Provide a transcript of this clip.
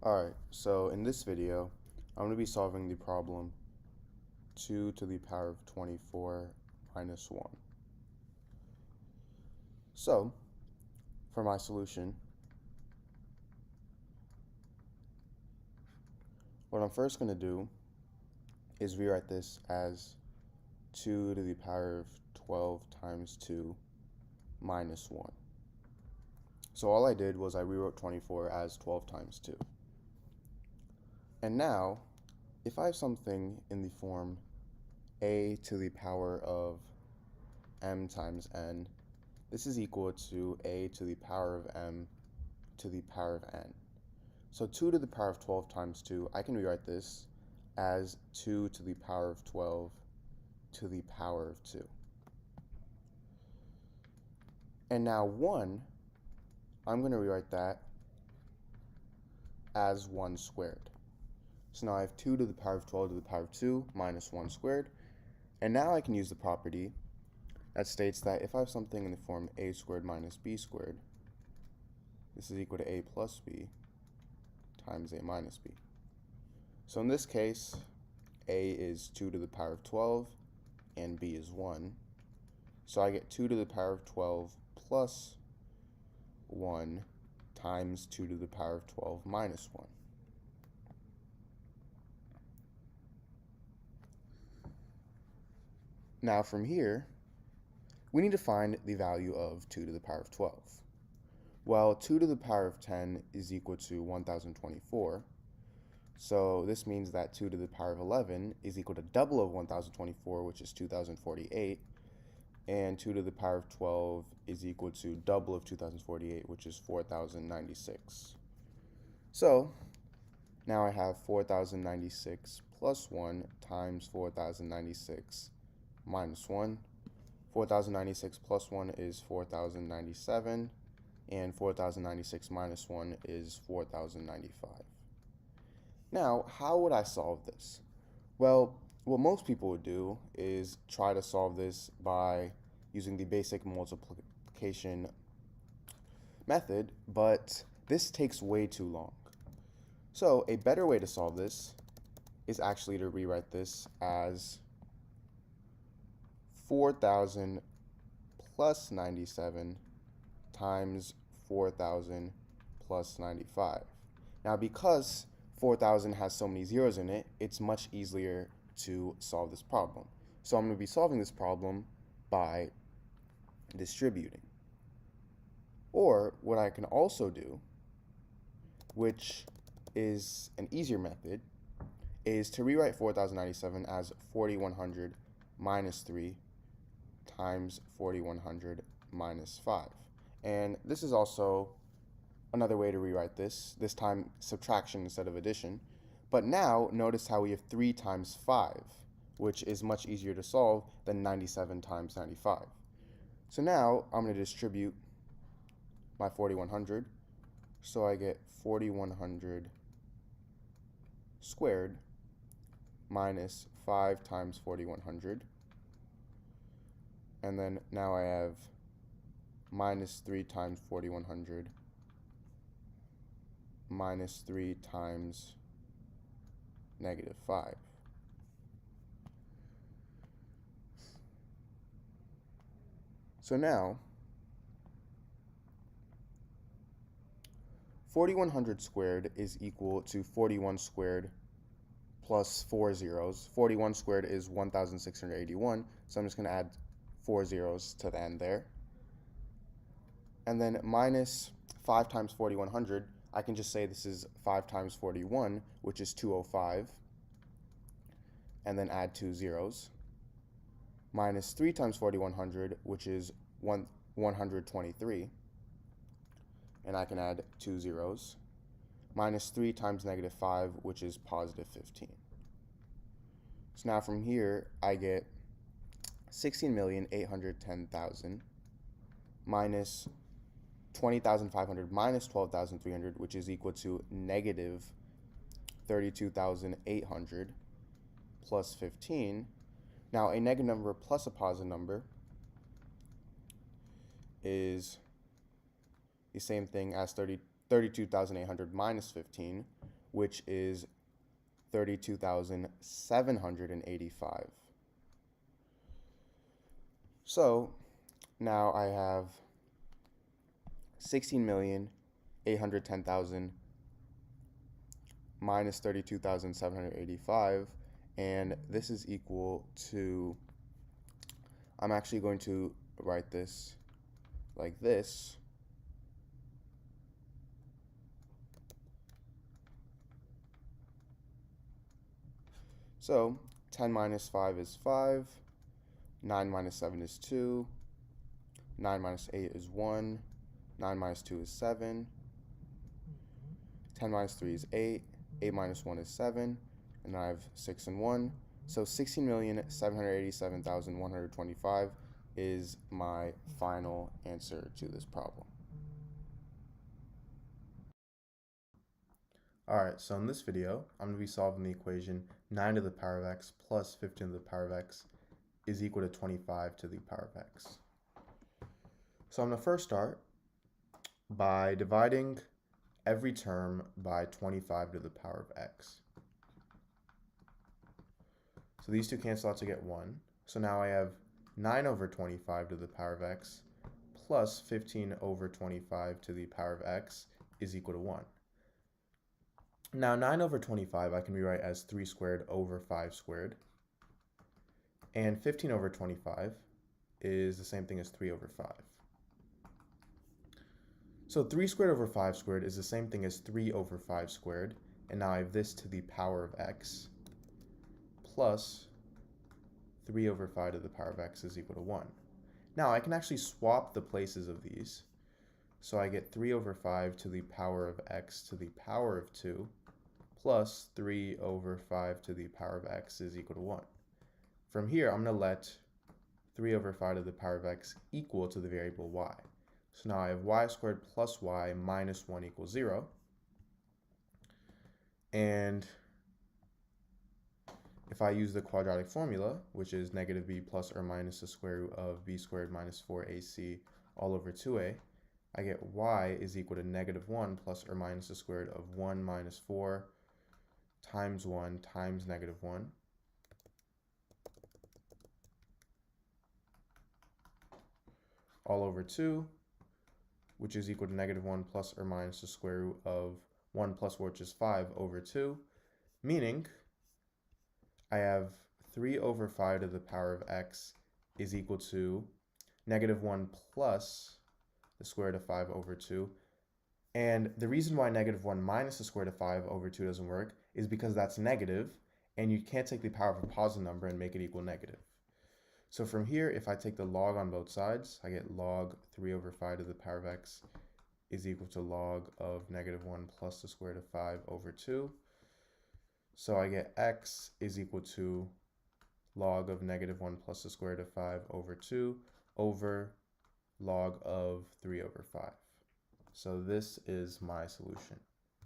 Alright, so in this video, I'm going to be solving the problem 2 to the power of 24 minus 1. So, for my solution, what I'm first going to do is rewrite this as 2 to the power of 12 times 2 minus 1. So all I did was I rewrote 24 as 12 times 2. And now, if I have something in the form a to the power of m times n, this is equal to a to the power of m to the power of n. So 2 to the power of 12 times 2, I can rewrite this as 2 to the power of 12 to the power of 2. And now 1, I'm going to rewrite that as 1 squared. So now I have 2 to the power of 12 to the power of 2 minus 1 squared. And now I can use the property that states that if I have something in the form a squared minus b squared, this is equal to a plus b times a minus b. So in this case, a is 2 to the power of 12 and b is 1. So I get 2 to the power of 12 plus 1 times 2 to the power of 12 minus 1. Now from here, we need to find the value of 2 to the power of 12. Well, 2 to the power of 10 is equal to 1024. So this means that 2 to the power of 11 is equal to double of 1024, which is 2048. And 2 to the power of 12 is equal to double of 2048, which is 4096. So now I have 4096 plus 1 times 4096 minus 1. 4096 plus 1 is 4097, and 4096 minus 1 is 4095. Now, how would I solve this? Well, what most people would do is try to solve this by using the basic multiplication method, but this takes way too long. So a better way to solve this is actually to rewrite this as 4,000 plus 97 times 4,000 plus 95. Now, because 4,000 has so many zeros in it, it's much easier to solve this problem. So I'm going to be solving this problem by distributing. Or what I can also do, which is an easier method, is to rewrite 4,097 as 4,100 minus 3 times 4,100 minus 5. And this is also another way to rewrite this time subtraction instead of addition. But now, notice how we have 3 times 5, which is much easier to solve than 97 times 95. So now, I'm going to distribute my 4,100. So I get 4,100 squared minus 5 times 4,100. And then now I have minus 3 times 4,100 minus 3 times negative 5. So now, 4,100 squared is equal to 41 squared plus 4 zeros. 41 squared is 1,681, so I'm just going to add 4 zeros to the end there. And then minus 5 times 4,100, I can just say this is 5 times 41, which is 205, and then add 2 zeros. Minus 3 times 4,100, which is 123, and I can add 2 zeros. Minus 3 times negative 5, which is positive 15. So now from here, I get 16,810,000 minus 20,500 minus 12,300, which is equal to negative 32,800 plus 15. Now, a negative number plus a positive number is the same thing as 32,800 minus 15, which is 32,785. So now I have 16,810,000 minus 32,785, and this is equal to, I'm actually going to write this like this. So 10 minus 5 is 5, 9 minus 7 is 2, 9 minus 8 is 1, 9 minus 2 is 7, 10 minus 3 is 8, 8 minus 1 is 7, and I have 6 and 1. So 16,787,125 is my final answer to this problem. Alright, so in this video, I'm going to be solving the equation 9 to the power of x plus 15 to the power of x is equal to 25 to the power of x. So I'm going to first start by dividing every term by 25 to the power of x. So these two cancel out to get 1. So now I have 9 over 25 to the power of x plus 15 over 25 to the power of x is equal to 1. Now 9 over 25 I can rewrite as 3 squared over 5 squared. And 15 over 25 is the same thing as 3 over 5. So 3 squared over 5 squared is the same thing as 3 over 5 squared. And now I have this to the power of x plus 3 over 5 to the power of x is equal to 1. Now I can actually swap the places of these. So I get 3 over 5 to the power of x to the power of 2 plus 3 over 5 to the power of x is equal to 1. From here, I'm going to let 3 over 5 to the power of x equal to the variable y. So now I have y squared plus y minus 1 equals 0. And if I use the quadratic formula, which is negative b plus or minus the square root of b squared minus 4ac all over 2a, I get y is equal to negative 1 plus or minus the square root of 1 minus 4 times 1 times negative 1. All over 2, which is equal to negative 1 plus or minus the square root of 1 plus 4, which is 5 over 2, meaning I have 3 over 5 to the power of x is equal to negative 1 plus the square root of 5 over 2. And the reason why negative 1 minus the square root of 5 over 2 doesn't work is because that's negative, and you can't take the power of a positive number and make it equal negative. So from here, if I take the log on both sides, I get log 3 over 5 to the power of x is equal to log of negative 1 plus the square root of 5 over 2. So I get x is equal to log of negative 1 plus the square root of 5 over 2 over log of 3 over 5. So this is my solution.